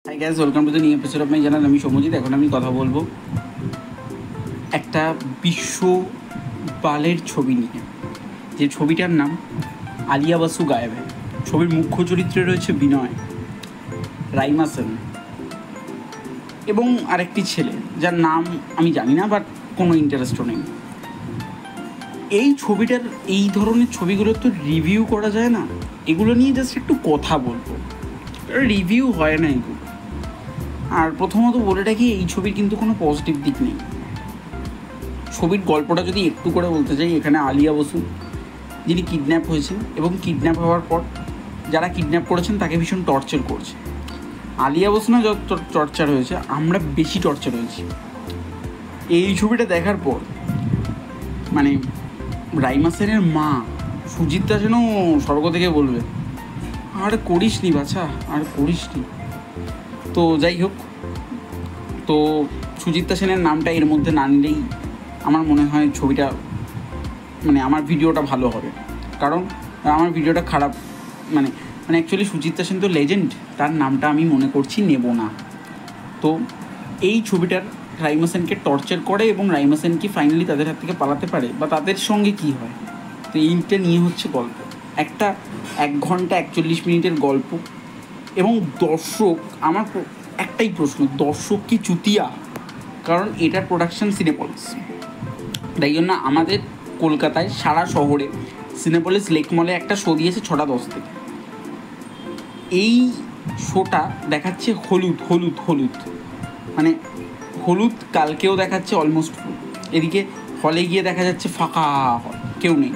Hi guys, welcome to the new episode of my channel. আমি সৌম্যজিৎ। এখন আমি কথা বলবো একটা বিশ্ব বালের ছবি নিয়ে, যে ছবিটার নাম আলিয়া বাসু গায়েব হ্যায়। ছবির মুখ্য চরিত্রে রয়েছে বিনয়, রাইমা সেন এবং আরেকটি ছেলে যার নাম আমি জানি না, বাট কোনো ইন্টারেস্টও নেই। এই ছবিটার এই ধরনের ছবিগুলো তো রিভিউ করা যায় না, এগুলো নিয়ে জাস্ট একটু কথা বলবো। রিভিউ হয় না এগুলো। আর প্রথমত বলে রাখি, এই ছবির কিন্তু কোনো পজিটিভ দিক নেই। ছবির গল্পটা যদি একটু করে বলতে চাই, এখানে আলিয়া বসু যিনি কিডন্যাপ হয়েছেন এবং কিডন্যাপ হওয়ার পর যারা কিডন্যাপ করেছেন তাকে ভীষণ টর্চার করছে। আলিয়া বসু না যত টর্চার হয়েছে, আমরা বেশি টর্চার হয়েছি। এই ছবিটা দেখার পর মানে রাইমা সেনের মা সুজিত্রা যেন স্বর্গ থেকে বলবে, আর করিস নি বাছা, আর করিস নি। তো যাই হোক, তো সুজিত্রা সেনের নামটা এর মধ্যে না নিলেই আমার মনে হয় ছবিটা মানে আমার ভিডিওটা ভালো হবে। কারণ আমার ভিডিওটা খারাপ মানে অ্যাকচুয়ালি সুজিত্রা সেন তো লেজেন্ড, তার নামটা আমি মনে করছি নেব না। তো এই ছবিটার রাইমা সেনকে টর্চার করে এবং রাইমা সেন কি ফাইনালি তাদের হাত থেকে পালাতে পারে বা তাদের সঙ্গে কি হয়, তো এইটা নিয়ে হচ্ছে গল্প। একটা 1 ঘন্টা 41 মিনিটের গল্প এবং দর্শক, আমার একটাই প্রশ্ন, দর্শক কি চুতিয়া? কারণ এটার প্রোডাকশন সিনেপলিস, তাই জন্য আমাদের কলকাতায় সারা শহরে সিনেপলিস লেক মলে একটা শো দিয়েছে 6টা 10 থেকে। এই শোটা দেখাচ্ছে হলুদ হলুদ হলুদ, মানে হলুদ কালকেও দেখাচ্ছে অলমোস্ট ফুল, এদিকে হলে গিয়ে দেখা যাচ্ছে ফাঁকা হল, কেউ নেই।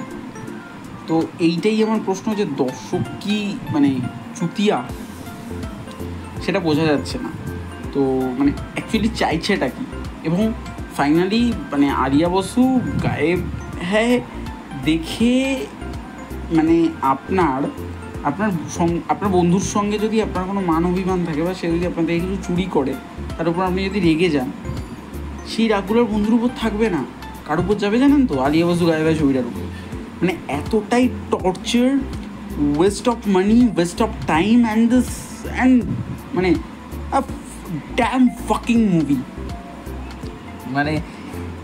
তো এইটাই আমার প্রশ্ন, যে দর্শক কি মানে চুতিয়া, সেটা বোঝা যাচ্ছে না। তো মানে অ্যাকচুয়ালি চাইছেটা কি? এবং ফাইনালি মানে আলিয়া বসু গায়েব হ্যায় দেখে মানে আপনার বন্ধুর সঙ্গে যদি আপনার কোনো মান অভিমান থাকে বা সে যদি আপনার থেকে কিছু চুরি করে, তার উপর আপনি যদি রেগে যান, সেই রাগগুলোর বন্ধুর উপর থাকবে না, কার উপর যাবে জানেন তো? আলিয়া বসু গায়েব হ্যায় ছবিটার উপর। মানে এতটাই torture, West of money, West of time and মানে ড্যাম ফাকিং মুভি। মানে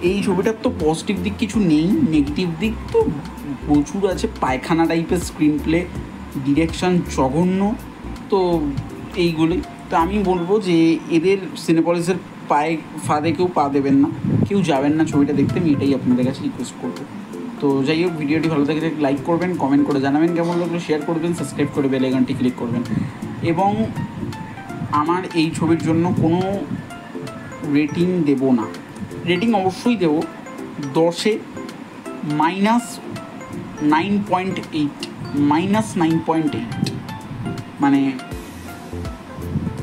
এই ছবিটার তো পজিটিভ দিক কিছু নেই, নেগেটিভ দিক তো প্রচুর আছে। পায়খানা টাইপের স্ক্রিন প্লে, ডিরেকশন জঘন্য, তো এইগুলোই। তো আমি বলবো যে এদের সিনেপলিসের পায়ে ফাঁদে কেউ পা দেবেন না, কেউ যাবেন না ছবিটা দেখতে, আমি এটাই আপনাদের কাছে রিকোয়েস্ট করবো। তো যাই হোক, ভিডিওটি ভালো থেকে লাইক করবেন, কমেন্ট করে জানাবেন কেমন লাগলো, শেয়ার করবেন, সাবস্ক্রাইব করে বেল আইকনটি ক্লিক করবেন। এবং আমার এই ছবির জন্য কোনো রেটিং দেব না, রেটিং অবশ্যই দেব 10-এ -9.8 মানে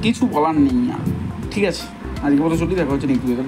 কিছু বলার নেই আর। ঠিক আছে, আজকে বলে চলি, দেখা হচ্ছে নেক্সট ভিডিওতে।